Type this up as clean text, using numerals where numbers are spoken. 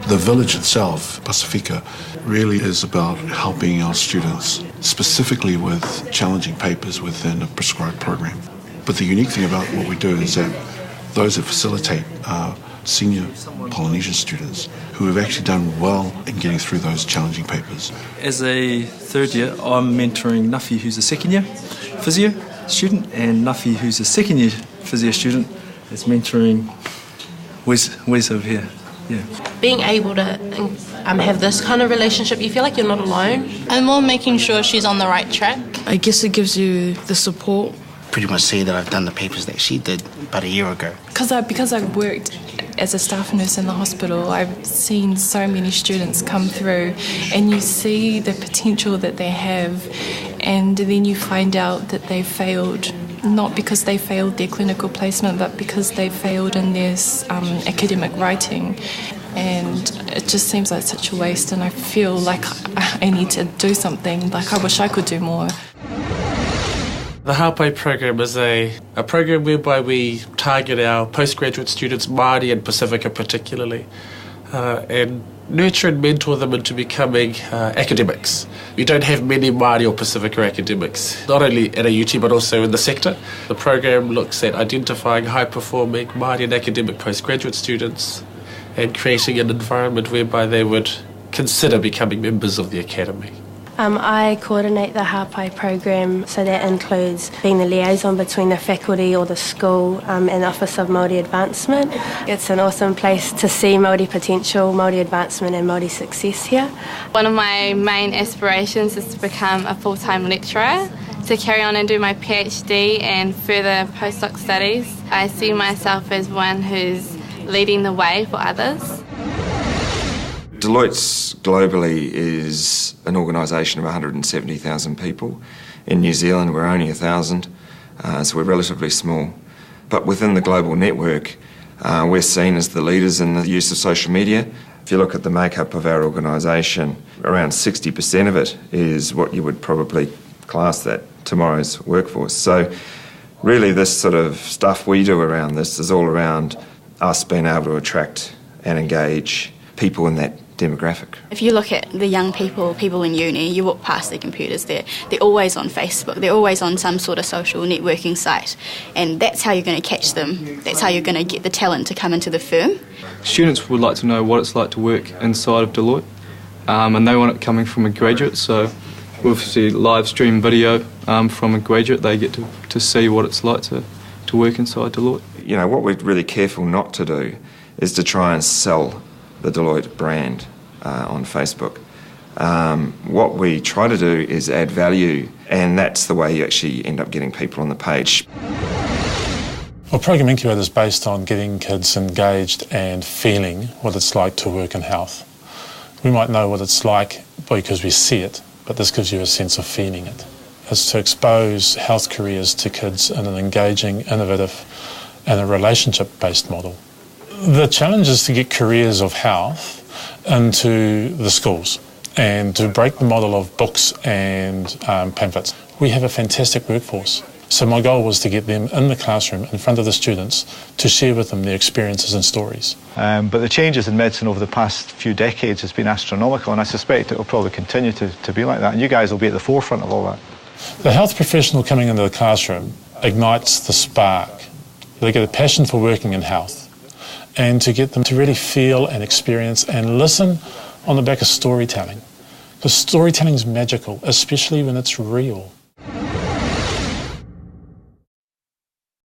The village itself, Pacifica, really is about helping our students, specifically with challenging papers within a prescribed program. But the unique thing about what we do is that those that facilitate are senior Polynesian students who have actually done well in getting through those challenging papers. As a third year, I'm mentoring Nuffy, who's a second year physio student, and Nuffy, who's a second year physio student, is mentoring Wes over here. Yeah. Being able to have this kind of relationship, you feel like you're not alone. And more making sure she's on the right track. I guess it gives you the support. Pretty much see that I've done the papers that she did about a year ago. Because I've worked as a staff nurse in the hospital, I've seen so many students come through, and you see the potential that they have, and then you find out that they failed, not because they failed their clinical placement, but because they failed in their academic writing. And it just seems like such a waste, and I feel like I need to do something. Like, I wish I could do more. The Hawke program is a program whereby we target our postgraduate students, Maori and Pacific particularly, and nurture and mentor them into becoming academics. We don't have many Maori or Pacifica academics, not only at AUT but also in the sector. The program looks at identifying high-performing Maori and academic postgraduate students and creating an environment whereby they would consider becoming members of the academy. I coordinate the Hawke program, so that includes being the liaison between the faculty or the school and the Office of Māori Advancement. It's an awesome place to see Māori potential, Māori advancement and Māori success here. One of my main aspirations is to become a full-time lecturer, to carry on and do my PhD and further postdoc studies. I see myself as one who's leading the way for others. Deloitte globally is an organisation of 170,000 people. In New Zealand we're only 1,000, so we're relatively small. But within the global network, we're seen as the leaders in the use of social media. If you look at the makeup of our organisation, around 60% of it is what you would probably class that tomorrow's workforce. So really this sort of stuff we do around this is all around us being able to attract and engage people in that demographic. If you look at the young people in uni, you walk past their computers, they're always on Facebook, they're always on some sort of social networking site, and that's how you're going to catch them, that's how you're going to get the talent to come into the firm. Students would like to know what it's like to work inside of Deloitte, and they want it coming from a graduate, so with the live stream video from a graduate, they get to see what it's like to work inside Deloitte. You know, what we're really careful not to do is to try and sell the Deloitte brand on Facebook. What we try to do is add value, and that's the way you actually end up getting people on the page. Well, Programme Incubator is based on getting kids engaged and feeling what it's like to work in health. We might know what it's like because we see it, but this gives you a sense of feeling it. It's to expose health careers to kids in an engaging, innovative and a relationship-based model. The challenge is to get careers of health into the schools and to break the model of books and pamphlets. We have a fantastic workforce. So my goal was to get them in the classroom in front of the students to share with them their experiences and stories. But the changes in medicine over the past few decades has been astronomical, and I suspect it will probably continue to be like that, and you guys will be at the forefront of all that. The health professional coming into the classroom ignites the spark. They get a passion for working in health, and to get them to really feel and experience and listen on the back of storytelling. Because storytelling is magical, especially when it's real.